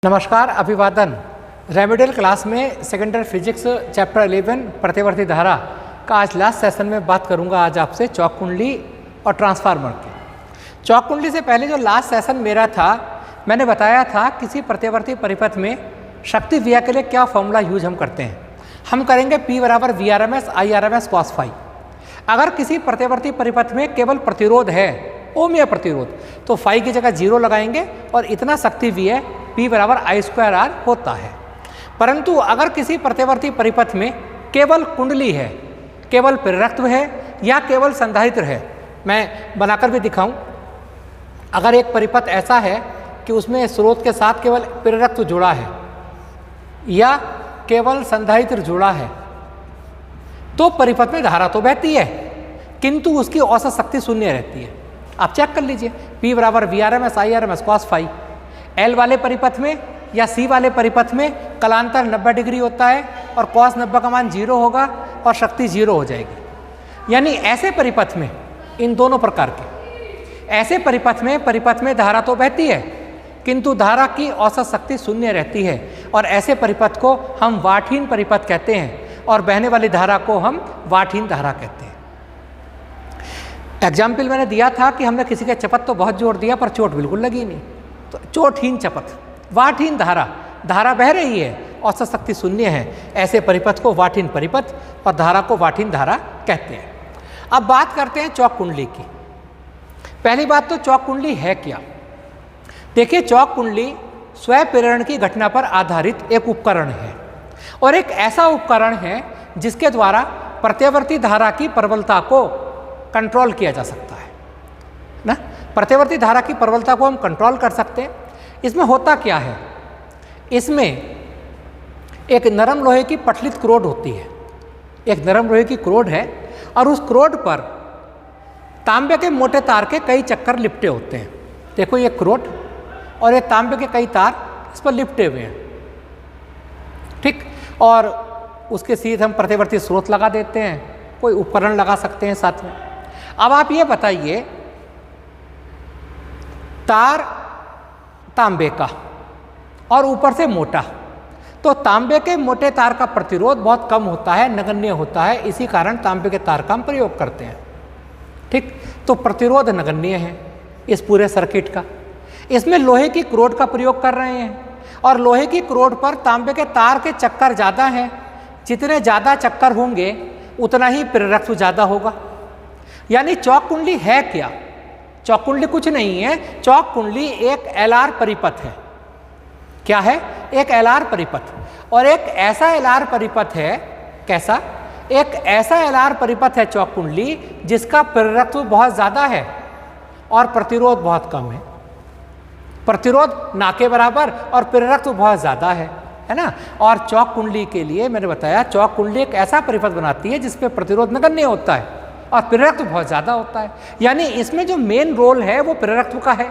नमस्कार, अभिवादन। Remedial class में सेकेंडरी फिजिक्स चैप्टर 11 प्रतिवर्ती धारा का आज लास्ट सेशन में बात करूंगा आज आपसे चौक कुंडली और ट्रांसफार्मर की। चौक कुंडली से पहले जो लास्ट सेशन मेरा था, मैंने बताया था किसी प्रतिवर्ती परिपथ में शक्ति व्यय के लिए क्या फॉर्मूला यूज हम करते हैं। हम करेंगे P बराबर VRMS IRMS cos फाई। अगर किसी प्रतिवर्ती परिपथ में केवल प्रतिरोध है, ओमीय प्रतिरोध, तो फाई की जगह 0 लगाएंगे और इतना शक्ति व्यय P बराबर I²R होता है। परंतु अगर किसी प्रतिवर्ती परिपथ में केवल कुंडली है, केवल प्रेरकत्व है या केवल संधारित्र है, मैं बनाकर भी दिखाऊं। अगर एक परिपथ ऐसा है कि उसमें स्रोत के साथ केवल प्रेरकत्व जुड़ा है या केवल संधारित्र जुड़ा है, तो परिपथ में धारा तो बहती है किंतु उसकी औसत शक्ति शून्य रहती है। आप चेक कर लीजिए, P बराबर VRMS IRMS cos phi. L वाले परिपथ में या C वाले परिपथ में कलांतर 90 डिग्री होता है और cos 90 का मान 0 होगा और शक्ति 0 हो जाएगी। यानी ऐसे परिपथ में, इन दोनों प्रकार के ऐसे परिपथ में धारा तो बहती है किंतु धारा की औसत शक्ति शून्य रहती है और ऐसे परिपथ को हम वाटहीन परिपथ कहते हैं और बहने वाली धारा को हम वाटहीन धारा कहते हैं। एग्जाम्पल मैंने दिया था कि हमने किसी के चपत तो बहुत जोर दिया पर चोट बिल्कुल लगी नहीं, तो चोटहीन चपत, वाटहीन धारा, धारा बह रही है, औसत शक्ति शून्य है, ऐसे परिपथ को वाटहीन परिपथ और धारा को वाटहीन धारा कहते हैं। अब बात करते हैं चौक कुंडली की। पहली बात तो चौक कुंडली है क्या। देखिए, चौक कुंडली स्वयं प्रेरण की घटना पर आधारित एक उपकरण है और एक ऐसा उपकरण है जिसके द्वारा प्रत्यावर्ती धारा की प्रबलता को कंट्रोल किया जा सकता है ना। प्रत्यावर्ती धारा की प्रबलता को हम कंट्रोल कर सकते हैं। इसमें होता क्या है, इसमें एक नरम लोहे की पटलित क्रोड होती है, एक नरम लोहे की क्रोड है और उस क्रोड पर तांबे के मोटे तार के कई चक्कर लिपटे होते हैं। देखो, ये क्रोड और ये तांबे के कई तार इस पर लिपटे हुए हैं, ठीक। और उसके सीधे हम प्रतिवर्ती स्रोत लगा देते हैं, कोई उपकरण लगा सकते हैं साथ में। अब आप ये बताइए, तार तांबे का और ऊपर से मोटा, तो तांबे के मोटे तार का प्रतिरोध बहुत कम होता है, नगण्य होता है, इसी कारण तांबे के तार का हम प्रयोग करते हैं, ठीक। तो प्रतिरोध नगण्य है इस पूरे सर्किट का। इसमें लोहे की क्रोड का प्रयोग कर रहे हैं और लोहे की क्रोड पर तांबे के तार के चक्कर ज़्यादा हैं। जितने ज़्यादा चक्कर होंगे उतना ही प्रेरकत्व ज़्यादा होगा। यानी चौक कुंडली है क्या। चौक कुंडली कुछ नहीं है, चौक कुंडली एक LR परिपथ है। क्या है? एक LR परिपथ। और एक ऐसा LR परिपथ है, कैसा? एक ऐसा LR परिपथ है चौक कुंडली जिसका प्रेरकत्व बहुत ज़्यादा है और प्रतिरोध बहुत कम है। प्रतिरोध ना के बराबर और प्रेरकत्व बहुत ज़्यादा है ना। और चौक कुंडली के लिए मैंने बताया, चौक कुंडली एक ऐसा परिपथ बनाती है जिसपे प्रतिरोध नगण्य होता है और प्रेरकत्व बहुत ज़्यादा होता है। यानी इसमें जो मेन रोल है वो प्रेरकत्व का है।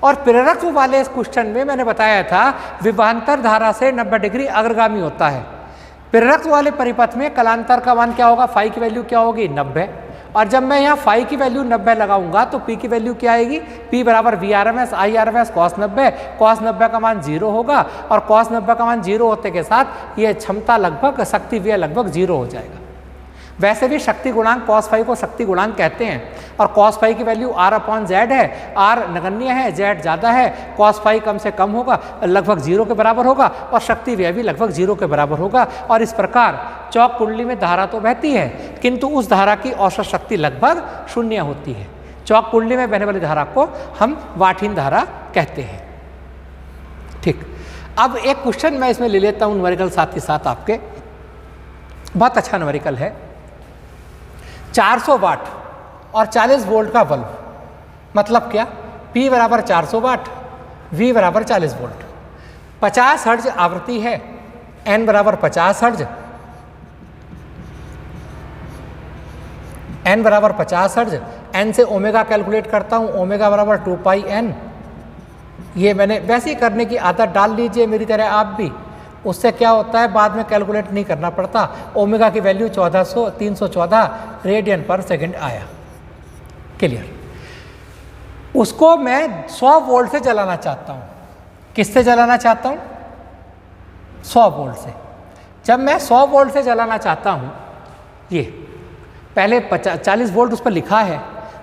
और प्रेरकत्व वाले इस क्वेश्चन में मैंने बताया था विभवांतर धारा से 90 डिग्री अग्रगामी होता है। प्रेरकत्व वाले परिपथ में कलांतर का मान क्या होगा, फाई की वैल्यू क्या होगी, 90। और जब मैं यहाँ फाई की वैल्यू 90 लगाऊंगा तो P की वैल्यू क्या आएगी, P बराबर VRMS IRMS cos 90। cos 90 का मान 0 होगा और cos 90 का मान 0 होते के साथ ये क्षमता लगभग, शक्ति व्यय लगभग 0 हो जाएगा। वैसे भी शक्ति गुणांक cos फाई को शक्ति गुणांक कहते हैं और cos फाई की वैल्यू R/Z है। R नगण्य है, Z ज़्यादा है, cos फाई कम से कम होगा, लगभग 0 के बराबर होगा और शक्ति व्यय भी लगभग 0 के बराबर होगा। और इस प्रकार चौक कुंडली में धारा तो बहती है किंतु उस धारा की औसत शक्ति लगभग शून्य होती है। चौक कुंडली में बहने वाली धारा को हम वाटहीन धारा कहते हैं, ठीक। अब एक क्वेश्चन मैं इसमें ले लेता हूँ न्यूमेरिकल साथ ही साथ आपके, बहुत अच्छा न्यूमेरिकल है। 400 वाट और 40 वोल्ट का बल्ब, मतलब क्या, P बराबर 400 वाट, V बराबर 40 वोल्ट, 50 हर्ट्ज आवृत्ति है, N बराबर 50 हर्ट्ज, N बराबर 50 हर्ट्ज। N से ओमेगा कैलकुलेट करता हूँ, ओमेगा बराबर 2πN। ये मैंने वैसे ही करने की आदत डाल लीजिए मेरी तरह आप भी, उससे क्या होता है बाद में कैलकुलेट नहीं करना पड़ता। ओमेगा की वैल्यू 314 रेडियन पर सेकंड आया, क्लियर। उसको मैं 100 वोल्ट से जलाना चाहता हूँ किससे जलाना चाहता हूँ? 100 वोल्ट से। जब मैं 100 वोल्ट से जलाना चाहता हूँ, ये पहले 40 वोल्ट उस पर लिखा है,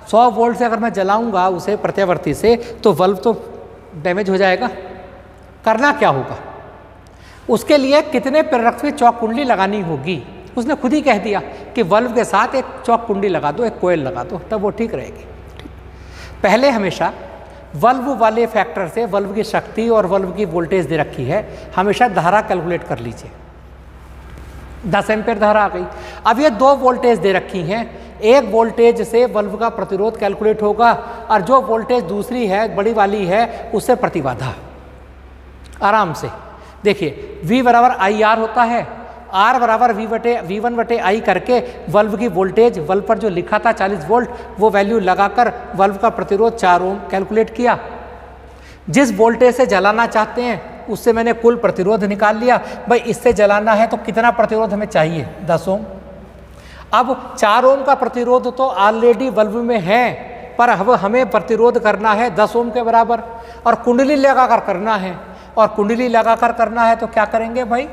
100 वोल्ट से अगर मैं जलाऊंगा उसे प्रत्यावर्ती से तो बल्ब तो डैमेज हो जाएगा। करना क्या होगा? उसके लिए कितने प्रेरक की चौक कुंडली लगानी होगी? उसने खुद ही कह दिया कि बल्ब के साथ एक चौक कुंडली लगा दो, एक कोयल लगा दो, तब वो ठीक रहेगी। ठीक? पहले हमेशा बल्ब वाले फैक्टर से बल्ब की शक्ति और बल्ब की वोल्टेज दे रखी है, हमेशा धारा कैलकुलेट कर लीजिए। 10 एम्पीयर धारा आ गई। अब ये 2 वोल्टेज दे रखी हैं, एक वोल्टेज से बल्ब का प्रतिरोध कैलकुलेट होगा और जो वोल्टेज दूसरी है बड़ी वाली है उससे प्रतिबाधा। आराम से देखिए, V बराबर IR होता है, R बराबर V1/I करके बल्ब की वोल्टेज, बल्ब पर जो लिखा था 40 वोल्ट, वो वैल्यू लगाकर बल्ब का प्रतिरोध 4 ओम कैलकुलेट किया। जिस वोल्टेज से जलाना चाहते हैं उससे मैंने कुल प्रतिरोध निकाल लिया। भाई इससे जलाना है तो कितना प्रतिरोध हमें चाहिए? 10 ओम। अब 4 ओम का प्रतिरोध तो ऑलरेडी बल्ब में है, पर अब हमें प्रतिरोध करना है 10 ओम के बराबर और कुंडली लगाकर करना है। और कुंडली लगाकर करना है तो क्या करेंगे भाई?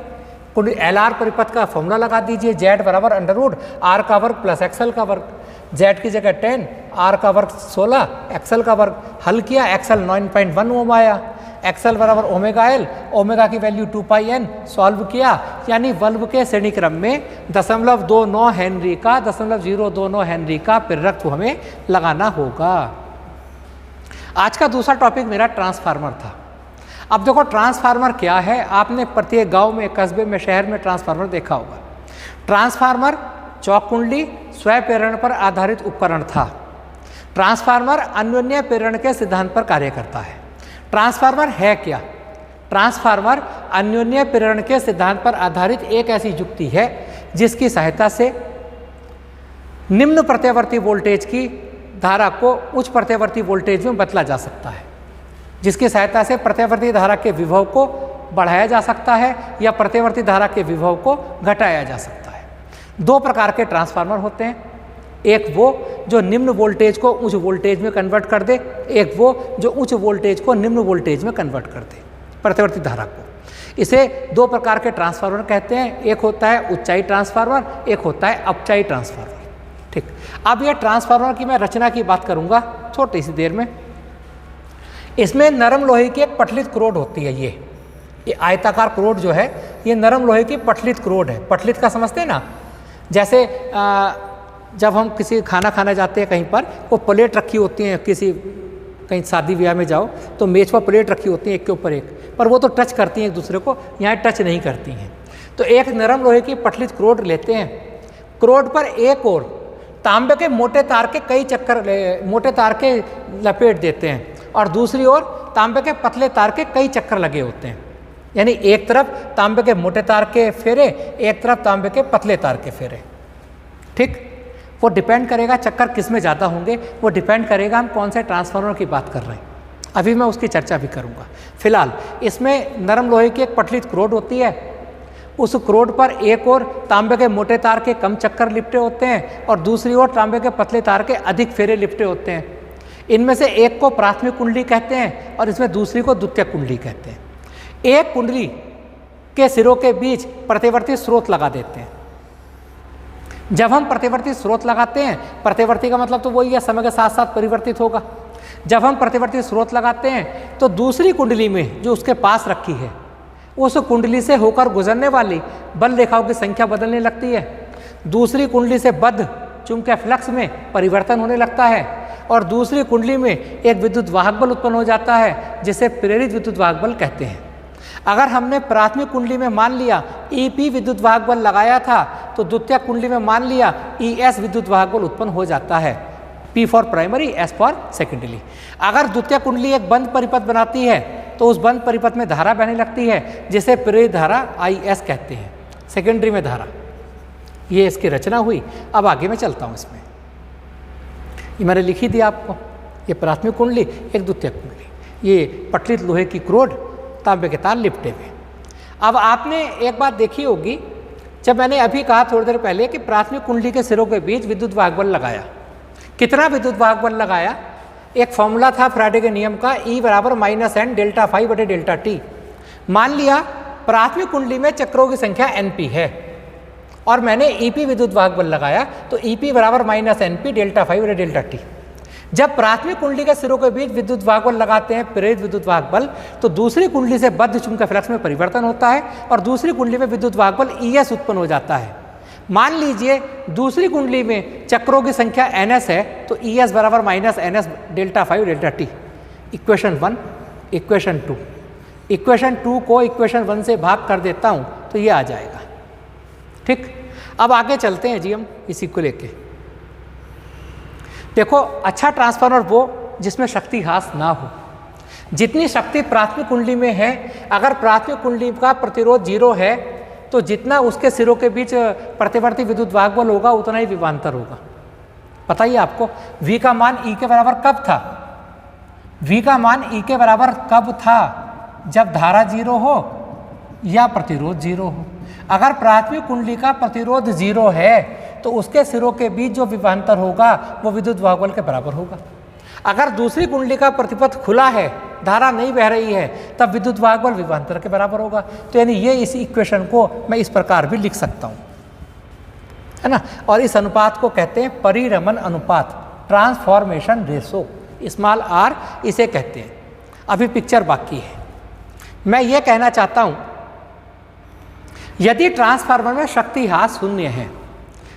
LR परिपथ का फॉर्मूला लगा दीजिए, Z बराबर √R का वर्ग प्लस XL का वर्ग। Z की जगह 10, R का वर्ग 16, XL का वर्ग। हल किया, XL 9.1 ओम आया, XL बराबर ओमेगा L, ओमेगा की वैल्यू 2πn। सॉल्व किया, यानी बल्ब के श्रेणी क्रम में 0.29 हेनरी का 0.029 हेनरी का प्रेरक हमें लगाना होगा। आज का दूसरा टॉपिक मेरा ट्रांसफार्मर था। अब देखो ट्रांसफार्मर क्या है, आपने प्रत्येक गांव में, कस्बे में, शहर में ट्रांसफार्मर देखा होगा। ट्रांसफार्मर चौक कुंडली स्वयं प्रेरण पर आधारित उपकरण था। ट्रांसफार्मर अन्योन्य प्रेरण के सिद्धांत पर कार्य करता है। ट्रांसफार्मर है क्या? ट्रांसफार्मर अन्योन्य प्रेरण के सिद्धांत पर आधारित एक ऐसी युक्ति है जिसकी सहायता से निम्न प्रत्यावर्ती वोल्टेज की धारा को उच्च प्रत्यावर्ती वोल्टेज में बदला जा सकता है, जिसकी सहायता से प्रत्यावर्ती धारा के विभव को बढ़ाया जा सकता है या प्रत्यावर्ती धारा के विभव को घटाया जा सकता है। 2 प्रकार के ट्रांसफार्मर होते हैं, एक वो जो निम्न वोल्टेज को उच्च वोल्टेज में कन्वर्ट कर दे, एक वो जो उच्च वोल्टेज को निम्न वोल्टेज में कन्वर्ट कर दे, प्रत्यावर्ती धारा को। इसे 2 प्रकार के ट्रांसफार्मर कहते हैं, एक होता है उच्चाई ट्रांसफार्मर, एक होता है अपचाई ट्रांसफार्मर। ठीक, अब ये ट्रांसफार्मर की मैं रचना की बात करूँगा छोटी सी देर में। इसमें नरम लोहे की एक पटलित क्रोड होती है। ये आयताकार क्रोड जो है ये नरम लोहे की पटलित क्रोड है। पटलित का समझते हैं ना, जैसे जब हम किसी खाना खाने जाते हैं कहीं पर, वो प्लेट रखी होती हैं, किसी कहीं शादी ब्याह में जाओ तो मेज पर प्लेट रखी होती है एक के ऊपर एक, पर वो तो टच करती हैं एक दूसरे को, यहाँ टच नहीं करती हैं। तो एक नरम लोहे की पटलित क्रोड लेते हैं, क्रोड पर एक और तांबे के मोटे तार के कई चक्कर, मोटे तार के लपेट देते हैं और दूसरी ओर तांबे के पतले तार के कई चक्कर लगे होते हैं। यानी एक तरफ तांबे के मोटे तार के फेरे, एक तरफ तांबे के पतले तार के फेरे। ठीक, वो डिपेंड करेगा चक्कर किस में ज़्यादा होंगे, वो डिपेंड करेगा हम कौन से ट्रांसफार्मर की बात कर रहे हैं। अभी मैं उसकी चर्चा भी करूँगा। फिलहाल इसमें नरम लोहे की एक पटलित क्रोड होती है, उस क्रोड पर एक और तांबे के मोटे तार के कम चक्कर लिपटे होते हैं और दूसरी ओर तांबे के पतले तार के अधिक फेरे लिपटे होते हैं। इनमें से एक को प्राथमिक कुंडली कहते हैं और इसमें दूसरी को द्वितीयक कुंडली कहते हैं। एक कुंडली के सिरों के बीच प्रतिवर्ती स्रोत लगा देते हैं। जब हम प्रतिवर्ती स्रोत लगाते हैं, प्रतिवर्ती का मतलब तो वही है, समय के साथ साथ परिवर्तित होगा। जब हम प्रतिवर्ती स्रोत लगाते हैं तो दूसरी कुंडली में जो उसके पास रखी है, उस कुंडली से होकर गुजरने वाली बल रेखाओं की संख्या बदलने लगती है। दूसरी कुंडली से बद्ध चुंबकीय फ्लक्स में परिवर्तन होने लगता है और दूसरी कुंडली में एक विद्युत वाहक बल उत्पन्न हो जाता है, जिसे प्रेरित विद्युत वाहक बल कहते हैं। अगर हमने प्राथमिक कुंडली में मान लिया EP विद्युत वाहक बल लगाया था, तो द्वितीयक कुंडली में मान लिया ES विद्युत वाहक बल उत्पन्न हो जाता है। P for primary, S for secondary. अगर द्वितीयक कुंडली एक बंद परिपथ बनाती है तो उस बंद परिपथ में धारा बहने लगती है, जिसे प्रेरित धारा IS कहते हैं, सेकेंडरी में धारा। ये इसकी रचना हुई। अब आगे मैं चलता हूँ इसमें, ये मैंने लिखी दी आपको। ये प्राथमिक कुंडली, एक द्वितीयक कुंडली, ये पटलित लोहे की क्रोड, तांबे के तार लिपटे हुए। अब आपने एक बात देखी होगी, जब मैंने अभी कहा थोड़ी देर पहले कि प्राथमिक कुंडली के सिरों के बीच विद्युत वाहक बल लगाया, कितना विद्युत वाहक बल लगाया? एक फॉर्मूला था फ्राडे के नियम का, E बराबर -n डेल्टा फाई बटे डेल्टा टी। मान लिया प्राथमिक कुंडली में चक्रों की संख्या np है और मैंने EP विद्युत वाहक बल लगाया, तो EP बराबर -np डेल्टा फाई बटे डेल्टा टी। जब प्राथमिक कुंडली के सिरों के बीच विद्युत वाहक बल लगाते हैं, प्रेरित विद्युत वाहक बल, तो दूसरी कुंडली से बद्ध चुंबकीय फ्लक्स में परिवर्तन होता है और दूसरी कुंडली में विद्युत वाहक बल ES उत्पन्न हो जाता है। मान लीजिए दूसरी कुंडली में चक्रों की संख्या NS है, तो ES बराबर -NS delta phi delta t. Equation 1, equation 2, equation 2 को इक्वेशन 1 से भाग कर देता हूं तो ये आ जाएगा। ठीक, अब आगे चलते हैं जी हम इसी को लेके। देखो, अच्छा ट्रांसफार्मर वो जिसमें शक्ति ह्रास ना हो। जितनी शक्ति प्राथमिक कुंडली में है, अगर प्राथमिक कुंडली का प्रतिरोध 0 है तो जितना उसके सिरों के बीच प्रतिवर्ती विद्युत वाहक बल होगा उतना ही विभवांतर होगा। पता ही आपको V का मान E के बराबर कब था? V का मान E के बराबर कब था? जब धारा 0 हो या प्रतिरोध 0 हो। अगर प्राथमिक कुंडली का प्रतिरोध 0 है तो उसके सिरों के बीच जो विभवांतर होगा वो विद्युत वाहक बल के बराबर होगा। अगर दूसरी कुंडली का प्रतिपथ खुला है, धारा नहीं बह रही है, तब विद्युत वाहक बल विभवांतर के बराबर होगा। तो यानी ये इस इक्वेशन को मैं इस प्रकार भी लिख सकता हूँ, है ना। और इस अनुपात को कहते हैं परिरमण अनुपात, ट्रांसफॉर्मेशन रेशो, स्मॉल r इसे कहते हैं। अभी पिक्चर बाकी है। मैं ये कहना चाहता हूँ, यदि ट्रांसफार्मर में शक्ति ह्रास 0 है,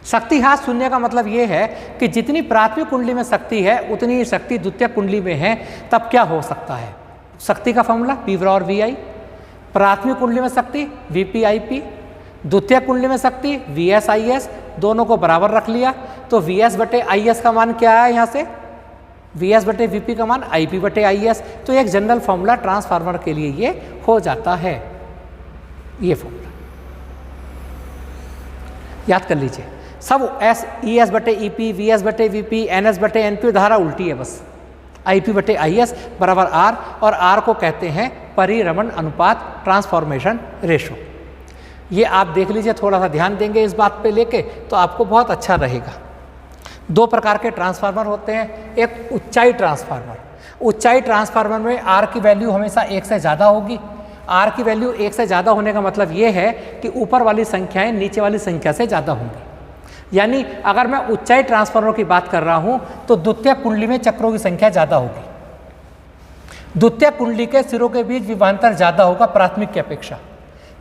शक्ति ह्रास 0 का मतलब ये है कि जितनी प्राथमिक कुंडली में शक्ति है उतनी ही शक्ति द्वितीयक कुंडली में है, तब क्या हो सकता है? शक्ति का फॉर्मूला P और VI। प्राथमिक कुंडली में शक्ति VP/IP, द्वितीयक कुंडली में शक्ति VS/IS, दोनों को बराबर रख लिया तो VS/IS का मान क्या है? यहाँ से VS/VP का मान IP/IS। तो एक जनरल फॉर्मूला ट्रांसफार्मर के लिए ये हो जाता है। ये फॉर्मूला याद कर लीजिए। सब ES/EP, VS/VP, NS/NP, धारा उल्टी है बस। IP/IS बराबर R, और R को कहते हैं परिरमण अनुपात, ट्रांसफॉर्मेशन रेशो। ये आप देख लीजिए, थोड़ा सा ध्यान देंगे इस बात पे लेके तो आपको बहुत अच्छा रहेगा। 2 प्रकार के ट्रांसफार्मर होते हैं। एक ऊंचाई ट्रांसफार्मर। ऊंचाई ट्रांसफार्मर में R की वैल्यू हमेशा 1 से ज़्यादा होगी। R की वैल्यू 1 से ज़्यादा होने का मतलब ये है कि ऊपर वाली संख्याएं नीचे वाली संख्या से ज़्यादा होंगी। यानी अगर मैं ऊंचाई ट्रांसफार्मर की बात कर रहा हूं तो द्वितीयक कुंडली में चक्रों की संख्या ज़्यादा होगी। द्वितीयक कुंडली के सिरों के बीच विभवांतर ज़्यादा होगा प्राथमिक की अपेक्षा।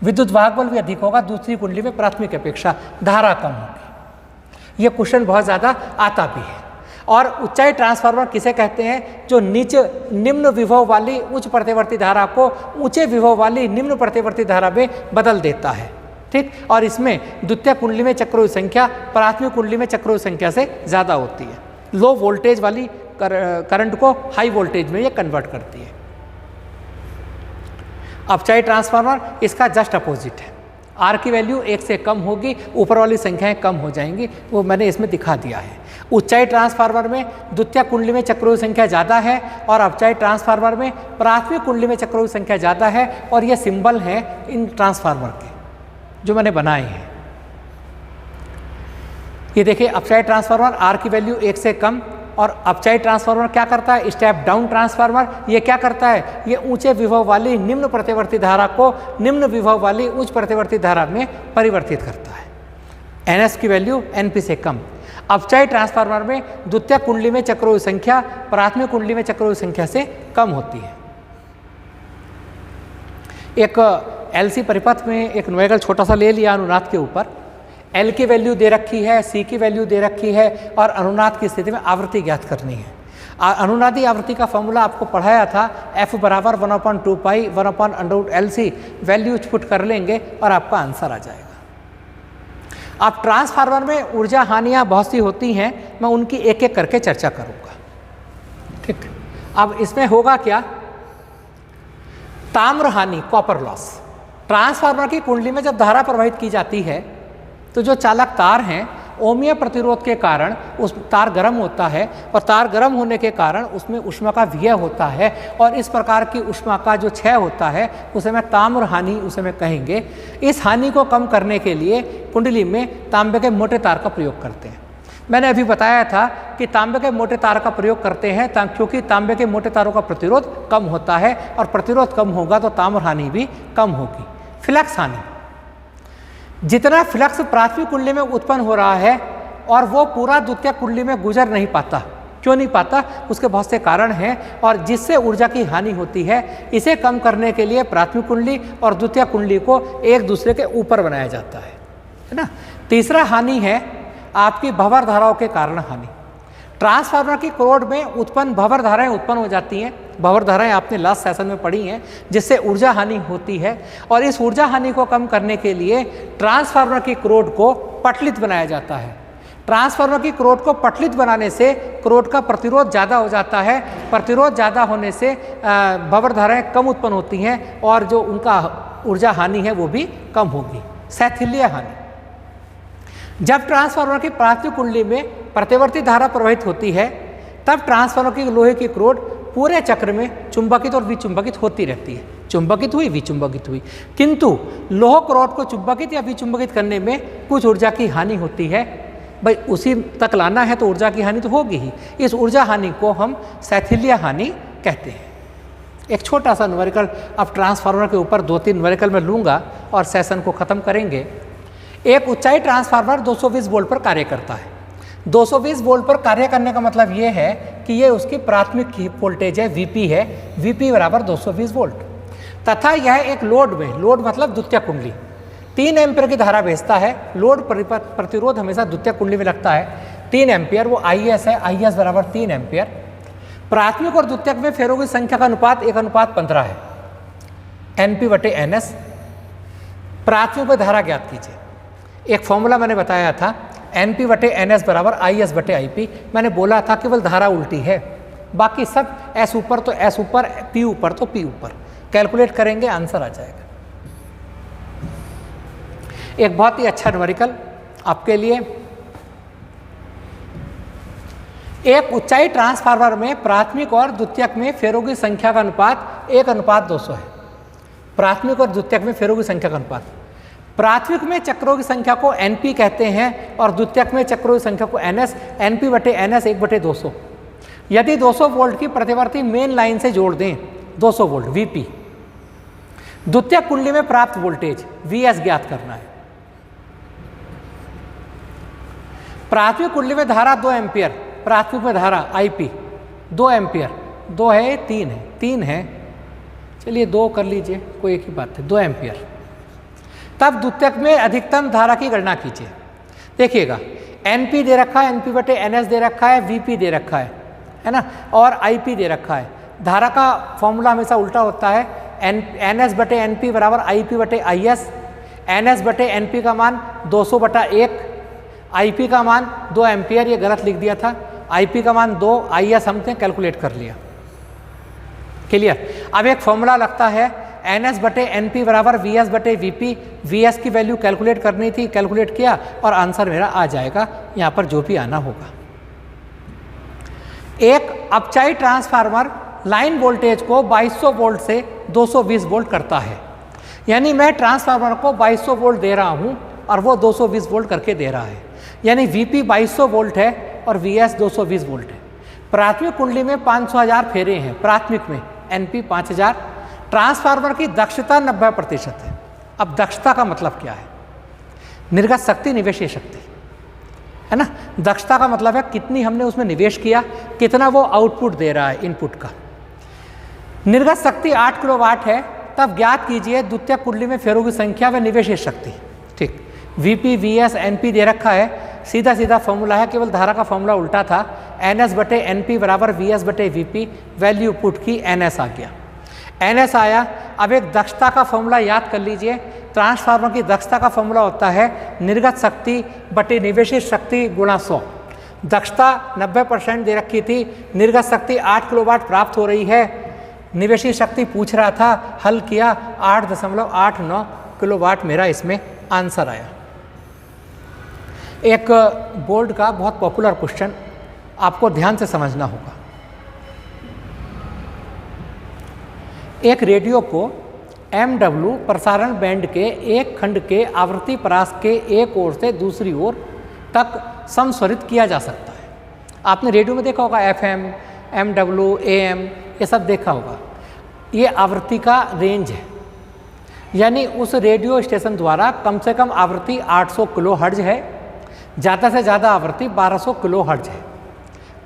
विद्युत वाहक बल भी अधिक होगा दूसरी कुंडली में प्राथमिक की अपेक्षा। धारा कम होगी। ये क्वेश्चन बहुत ज़्यादा आता भी है। और ऊंचाई ट्रांसफार्मर किसे कहते हैं? जो निम्न विभव वाली उच्च प्रतिवर्ती धारा को ऊंचे विभव वाली निम्न प्रतिवर्ती धारा में बदल देता है। ठीक, और इसमें द्वितीय कुंडली में चक्रों की संख्या प्राथमिक कुंडली में चक्रों की संख्या से ज़्यादा होती है। लो वोल्टेज वाली करंट को हाई वोल्टेज में ये कन्वर्ट करती है। अपचाई ट्रांसफार्मर इसका जस्ट अपोजिट है। R की वैल्यू 1 से कम होगी, ऊपर वाली संख्याएं कम हो जाएंगी, वो मैंने इसमें दिखा दिया है। ऊंचाई ट्रांसफार्मर में द्वितीय कुंडली में चक्रों की संख्या ज़्यादा है और अपचाई ट्रांसफार्मर में प्राथमिक कुंडली में चक्रों की संख्या ज़्यादा है। और ये सिंबल हैं इन ट्रांसफार्मर के जो मैंने बनाए हैं। ये देखिए, अपचाई ट्रांसफार्मर R की वैल्यू 1 से कम, और अपचाई ट्रांसफार्मर क्या करता है? स्टेप डाउन ट्रांसफार्मर ये क्या करता है? ये ऊंचे विभव वाली निम्न प्रतिवर्ती धारा को निम्न विभव वाली उच्च प्रतिवर्ती धारा में परिवर्तित करता है। NS की वैल्यू NP से कम। अपचाई ट्रांसफार्मर में द्वितीय कुंडली में चक्रों की संख्या प्राथमिक कुंडली में चक्रों की संख्या से कम होती है। एक LC परिपथ में एक नोएगल छोटा सा ले लिया अनुनाद के ऊपर। L की वैल्यू दे रखी है, C की वैल्यू दे रखी है, और अनुनाद की स्थिति में आवृत्ति ज्ञात करनी है। अनुनादी आवृत्ति का फॉर्मूला आपको पढ़ाया था, F बराबर 1/2 पाई 1/√LC। वैल्यू पुट कर लेंगे और आपका आंसर आ जाएगा। अब ट्रांसफार्मर में ऊर्जा हानियाँ बहुत सी होती हैं, मैं उनकी एक एक करके चर्चा करूँगा। ठीक, अब इसमें होगा क्या? ताम्र हानि, कॉपर लॉस। ट्रांसफार्मर की कुंडली में जब धारा प्रवाहित की जाती है तो जो चालक तार हैं, ओमीय प्रतिरोध के कारण उस तार गर्म होता है, और तार गर्म होने के कारण उसमें ऊष्मा का व्यय होता है, और इस प्रकार की ऊष्मा का जो क्षय होता है उसे मैं ताम्र हानि उसे मैं कहेंगे। इस हानि को कम करने के लिए कुंडली में तांबे के मोटे तार का प्रयोग करते हैं। मैंने अभी बताया था कि तांबे के मोटे तार का प्रयोग करते हैं क्योंकि तांबे के मोटे तारों का प्रतिरोध कम होता है और प्रतिरोध कम होगा तो ताम्र हानि भी कम होगी। फ्लक्स हानि, जितना फ्लक्स प्राथमिक कुंडली में उत्पन्न हो रहा है और वो पूरा द्वितीयक कुंडली में गुजर नहीं पाता। क्यों नहीं पाता? उसके बहुत से कारण हैं और जिससे ऊर्जा की हानि होती है। इसे कम करने के लिए प्राथमिक कुंडली और द्वितीयक कुंडली को एक दूसरे के ऊपर बनाया जाता है ना। तीसरा हानि है आपकी भंवर धाराओं के कारण हानि। ट्रांसफार्मर की कोर में उत्पन्न भंवर धाराएं उत्पन्न हो जाती हैं। भंवर धाराएं आपने लास्ट सेशन में पढ़ी हैं, जिससे ऊर्जा हानि होती है और इस ऊर्जा हानि को कम करने के लिए ट्रांसफार्मर की कोर को पटलित बनाया जाता है। ट्रांसफार्मर की कोर को पटलित बनाने से कोर का प्रतिरोध ज़्यादा हो जाता है। प्रतिरोध ज़्यादा होने से भंवर धाराएं कम उत्पन्न होती हैं और जो उनका ऊर्जा हानि है वो भी कम होगी। शैथिल्य हानि, जब ट्रांसफार्मर की प्राथमिक कुंडली में प्रतिवर्ती धारा प्रवाहित होती है तब ट्रांसफार्मर की लोहे की कोर पूरे चक्र में चुंबकित और विचुंबकित होती रहती है। चुंबकित हुई, विचुंबकित हुई, किंतु लोह कोर को चुंबकित या विचुंबकित करने में कुछ ऊर्जा की हानि होती है। भाई उसी तक लाना है तो ऊर्जा की हानि तो होगी ही। इस ऊर्जा हानि को हम शैथिल्य हानि कहते हैं। एक छोटा सा न्यूमेरिकल अब ट्रांसफार्मर के ऊपर 2-3 न्यूमेरिकल में लूँगा और सेशन को ख़त्म करेंगे। एक ऊंचाई ट्रांसफार्मर 220 वोल्ट पर कार्य करता है। 220 वोल्ट पर कार्य करने का मतलब ये है कि ये उसकी प्राथमिक वोल्टेज है, वीपी है, वीपी बराबर 220 वोल्ट, तथा यह एक लोड में, लोड मतलब द्वितीयक कुंडली, 3 एम्पियर की धारा भेजता है। लोड प्रतिरोध हमेशा द्वितीयक कुंडली में लगता है 3 एम्पियर, वो IS है, IS बराबर 3 एम्पियर। प्राथमिक और द्वितीयक में फेरों की संख्या का अनुपात 1:15 है, NP/NS। प्राथमिक में धारा ज्ञात कीजिए। एक फॉर्मूला मैंने बताया था, NP/NS बराबर IS/IP। मैंने बोला था केवल धारा उल्टी है, बाकी सब S ऊपर तो S ऊपर, P ऊपर तो P ऊपर। कैलकुलेट करेंगे, आंसर आ जाएगा। एक बहुत ही अच्छा न्यूमेरिकल आपके लिए। एक ऊंचाई ट्रांसफार्मर में प्राथमिक और द्वितीयक में फेरों की संख्या का अनुपात 1:200 है। प्राथमिक और द्वितीयक में फेरों की संख्या का अनुपात। प्राथमिक में चक्रों की संख्या को NP कहते हैं और द्वितीयक में चक्रों की संख्या को NS। NP/NS 1/200। यदि 200 वोल्ट की प्रतिवर्ती मेन लाइन से जोड़ दें 200 वोल्ट VP, द्वितीयक कुंडली में प्राप्त वोल्टेज VS ज्ञात करना है। प्राथमिक कुंडली में धारा 2 एम्पियर, प्राथमिक में धारा IP 2 एम्पियर, 2 है 3 है, 3 है, चलिए 2 कर लीजिए, कोई एक ही बात है, 2 एम्पियर। तब द्वितीयक में अधिकतम धारा की गणना कीजिए। देखिएगा NP दे रखा है, NP/NS दे रखा है, VP दे रखा है ना, और IP दे रखा है। धारा का फॉर्मूला हमेशा उल्टा होता है, NS/NP बराबर IP/IS। NS/NP का मान 200/1, IP का मान 2 एम्पियर, ये गलत लिख दिया था, IP का मान 2, IS हमने कैलकुलेट कर लिया। क्लियर? अब एक फॉर्मूला लगता है NS/NP बराबर VS/VP। VS की वैल्यू कैलकुलेट करनी थी, कैलकुलेट किया और आंसर मेरा आ जाएगा, यहाँ पर जो भी आना होगा। एक अपचाई ट्रांसफार्मर लाइन वोल्टेज को 2200 वोल्ट से 220 वोल्ट करता है। यानी मैं ट्रांसफार्मर को 2200 वोल्ट दे रहा हूँ और वो 220 वोल्ट करके दे रहा है। यानी VP 2200 वोल्ट है और VS 220 वोल्ट है। प्राथमिक कुंडली में 500,000 फेरे हैं, प्राथमिक में NP 5000। ट्रांसफार्मर की दक्षता 90% है। अब दक्षता का मतलब क्या है? निर्गत शक्ति, निवेशीय शक्ति, है ना। दक्षता का मतलब है कितनी हमने उसमें निवेश किया, कितना वो आउटपुट दे रहा है इनपुट का। निर्गत शक्ति 8 किलोवाट है। तब ज्ञात कीजिए द्वितीयक कुंडली में फेरों की संख्या व निवेशीय शक्ति। ठीक, VP VS NP दे रखा है, सीधा सीधा फॉर्मूला है, केवल धारा का फॉर्मूला उल्टा था। NS/NP बराबर VS/VP, वैल्यू पुट की NS आ गया, NS आया। अब एक दक्षता का फॉर्मूला याद कर लीजिए। ट्रांसफार्मर की दक्षता का फॉर्मूला होता है निर्गत शक्ति बटे निवेशित शक्ति गुणा 100। दक्षता 90% दे रखी थी, निर्गत शक्ति 8 किलोवाट प्राप्त हो रही है, निवेशित शक्ति पूछ रहा था, हल किया, 8.89 किलोवाट मेरा इसमें आंसर आया। एक बोर्ड का बहुत पॉपुलर क्वेश्चन आपको ध्यान से समझना होगा। एक रेडियो को MW प्रसारण बैंड के एक खंड के आवृत्ति परास के एक ओर से दूसरी ओर तक समस्वरित किया जा सकता है। आपने रेडियो में देखा होगा FM, MW, AM ये सब देखा होगा। ये आवृत्ति का रेंज है, यानी उस रेडियो स्टेशन द्वारा कम से कम आवृत्ति 800 किलो हर्ट्ज है, ज़्यादा से ज़्यादा आवृत्ति 1200 किलो हर्ट्ज है।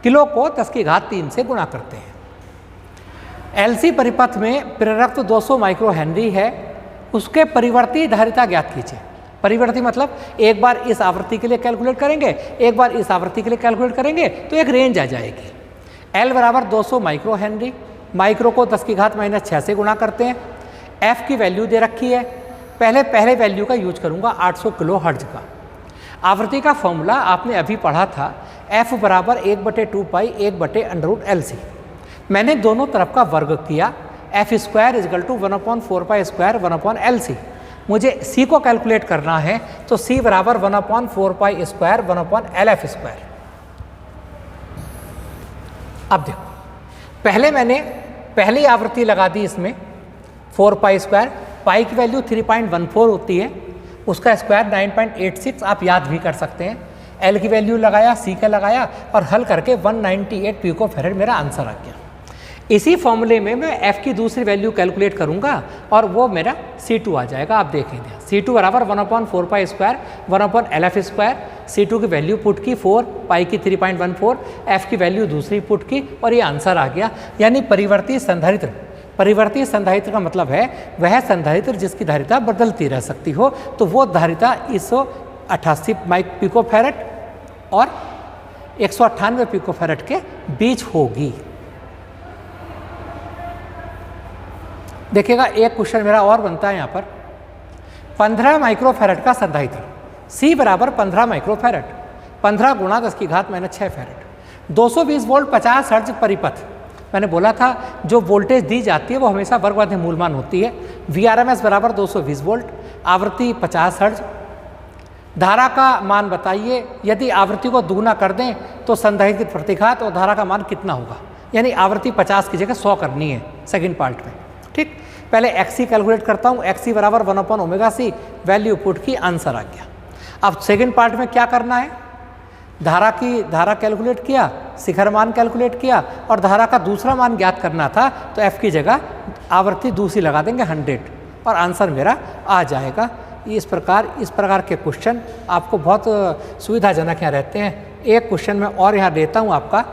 किलो को 10⁻³ से गुणा करते हैं। LC परिपथ में प्रेरकत्व 200 माइक्रो हेनरी है, उसके परिवर्ती धारिता ज्ञात कीजिए। परिवर्ती मतलब एक बार इस आवृत्ति के लिए कैलकुलेट करेंगे, एक बार इस आवृत्ति के लिए कैलकुलेट करेंगे तो एक रेंज आ जाएगी। L बराबर 200 माइक्रो हेनरी, माइक्रो को 10⁻⁶ से गुणा करते हैं। F की वैल्यू दे रखी है, पहले वैल्यू का यूज करूंगा 800 किलो हर्ट्ज का। आवृत्ति का फॉर्मूला आपने अभी पढ़ा था, F बराबर 1/2 पाई 1/√LC। मैंने दोनों तरफ का वर्ग किया, F² = 1/4 पाई स्क्वायर 1/LC। मुझे C को कैलकुलेट करना है तो C बराबर 1/4 पाई स्क्वायर 1/LF²। अब देखो, पहले मैंने पहली आवृत्ति लगा दी इसमें 4 पाई स्क्वायर, पाई की वैल्यू 3.14 होती है, उसका स्क्वायर 9.86 आप याद भी कर सकते हैं। L की वैल्यू लगाया, C का लगाया और हल करके 198 पिकोफैरेड मेरा आंसर आ गया। इसी फॉर्मूले में मैं F की दूसरी वैल्यू कैलकुलेट करूंगा और वो मेरा C2 आ जाएगा। आप देखेंगे C2 बराबर 1/4 पाई स्क्वायर 1/LF²। C2 की वैल्यू पुट की 4, पाई की 3.14, F की वैल्यू दूसरी पुट की और ये आंसर आ गया। यानी परिवर्ती संधारित्र, परिवर्ती संधारित्र का मतलब है वह संधारित्र जिसकी धारिता बदलती रह सकती हो, तो वो धारिता 188 पिकोफैरेड और 198 पिकोफैरेड के बीच होगी। देखिएगा, एक क्वेश्चन मेरा और बनता है यहाँ पर। 15 माइक्रोफैरेड का संधारित्र, C बराबर 15 माइक्रोफैरेड, 15 गुणा 10⁻⁶ फैरेड, 220 वोल्ट 50 हर्ट्ज परिपथ। मैंने बोला था जो वोल्टेज दी जाती है वो हमेशा वर्गवादी मूलमान होती है। VRMS बराबर 220 वोल्ट, आवृत्ति 50 हर्ट्ज। धारा का मान बताइए, यदि आवृत्ति को दुगुना कर दें तो संधारित्र की प्रतिघात और धारा का मान कितना होगा। यानी आवृत्ति 50 की जगह 100 करनी है सेकंड पार्ट में। ठीक, पहले XC कैलकुलेट करता हूँ। XC बराबर 1/ωc, वैल्यू पुट की, आंसर आ गया। अब सेकंड पार्ट में क्या करना है, धारा कैलकुलेट किया, शिखर मान कैलकुलेट किया और धारा का दूसरा मान ज्ञात करना था, तो F की जगह आवृत्ति दूसरी लगा देंगे 100 और आंसर मेरा आ जाएगा। इस प्रकार के क्वेश्चन आपको बहुत सुविधाजनक यहाँ रहते हैं। एक क्वेश्चन मैं और यहाँ देता हूँ आपका।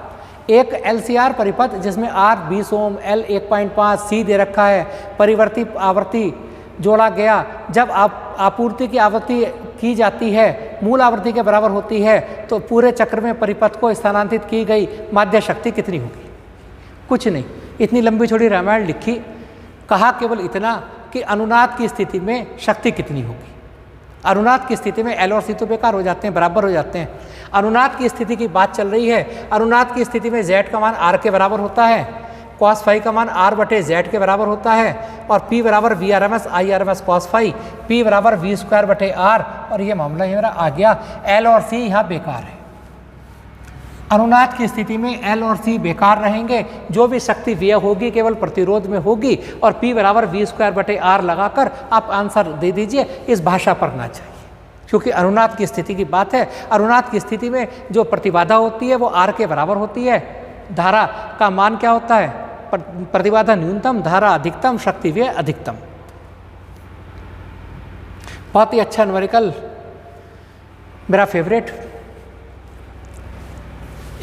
एक LCR परिपथ जिसमें R 20 ओम, L 1.5, C दे रखा है, परिवर्ती आवृत्ति जोड़ा गया। जब आपूर्ति की आवृत्ति की जाती है मूल आवृत्ति के बराबर होती है तो पूरे चक्र में परिपथ को स्थानांतरित की गई माध्य शक्ति कितनी होगी। कुछ नहीं, इतनी लंबी छोटी रामायण लिखी, कहा केवल इतना कि अनुनाद की स्थिति में शक्ति कितनी होगी। अनुनाद की स्थिति में L और C तो बेकार हो जाते हैं, बराबर हो जाते हैं। अनुनाद की स्थिति की बात चल रही है। अनुनाद की स्थिति में Z का मान R के बराबर होता है, cos फाई का मान R/Z के बराबर होता है और P बराबर VRMS IRMS cos phi, P बराबर V²/R और ये मामला मेरा आ गया। L और C यहाँ बेकार है। अनुनाद की स्थिति में L और C बेकार रहेंगे, जो भी शक्ति व्यय होगी केवल प्रतिरोध में होगी और P बराबर V²/R लगाकर आप आंसर दे दीजिए। इस भाषा पर ना चाहिए, क्योंकि अनुनाद की स्थिति की बात है। अनुनाद की स्थिति में जो प्रतिबाधा होती है वो R के बराबर होती है। धारा का मान क्या होता है, प्रतिबाधा न्यूनतम, धारा अधिकतम, शक्ति व्यय अधिकतम। बहुत ही अच्छा न्यूमेरिकल, मेरा फेवरेट।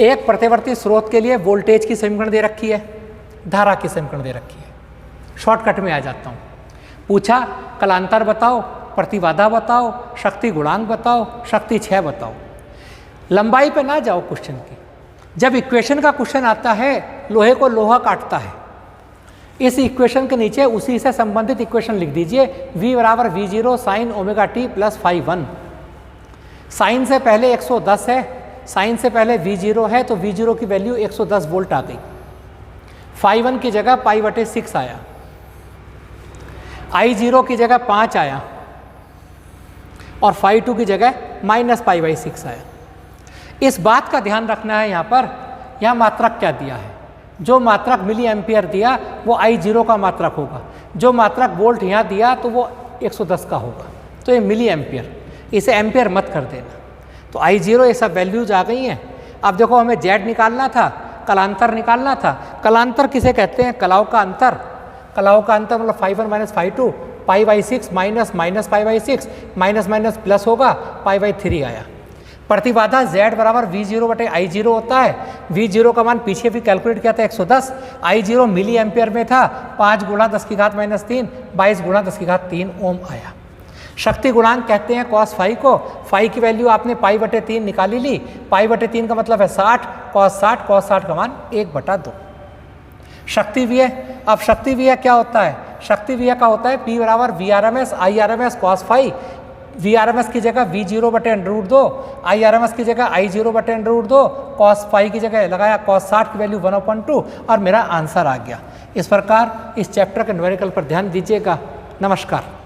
एक प्रतिवर्ती स्रोत के लिए वोल्टेज की समीकरण दे रखी है, धारा की समीकरण दे रखी है। शॉर्टकट में आ जाता हूँ। पूछा कलांतर बताओ, प्रतिबाधा बताओ, शक्ति गुणांक बताओ, शक्ति क्षय बताओ। लंबाई पे ना जाओ क्वेश्चन की। जब इक्वेशन का क्वेश्चन आता है, लोहे को लोहा काटता है, इस इक्वेशन के नीचे उसी से संबंधित इक्वेशन लिख दीजिए। V बराबर V0 sin ωt plus φ1। Sign से पहले 110 है, साइन से पहले V0 है तो V0 की वैल्यू 110 वोल्ट आ गई। φ1 की जगह π/6 आया, I0 की जगह 5 आया और φ2 की जगह -π/6 आया। इस बात का ध्यान रखना है यहाँ पर, यहाँ मात्रक क्या दिया है। जो मात्रक मिली एम्पियर दिया वो I0 का मात्रक होगा, जो मात्रक वोल्ट यहाँ दिया तो वो 110 का होगा, तो ये मिली एम्पियर, इसे एम्पियर मत कर देना। तो I0 ये सब वैल्यूज आ गई हैं। अब देखो हमें Z निकालना था, कलांतर निकालना था। कलांतर किसे कहते हैं? कलाओं का अंतर। कलाओं का अंतर मतलब phi1 minus phi2 π/6 minus minus π/6 minus minus plus होगा π/3 आया। प्रतिबाधा Z बराबर V0 बटे I0 होता है। V0 का मान पीछे भी कैलकुलेट किया था 110, I0 मिली एम्पियर में था, 5 गुणा 10 की घात माइनस 3, 22 गुणा 10 की घात 3 ओम आया। शक्ति गुणांक कहते हैं cos फाई को। फाई की वैल्यू आपने π/3 निकाली ली, π/3 का मतलब है 60, cos 60 का मान 1/2। शक्ति व्यय, अब शक्ति व्यय क्या होता है? शक्ति व्यय का होता है P बराबर VRMS IRMS cos phi. VRMS की जगह V0 बटे √2, IRMS की जगह I0 बटे √2, cos फाई की जगह लगाया cos 60 की वैल्यू 1/2 और मेरा आंसर आ गया। इस प्रकार इस चैप्टर के न्यूमेरिकल पर ध्यान दीजिएगा। नमस्कार।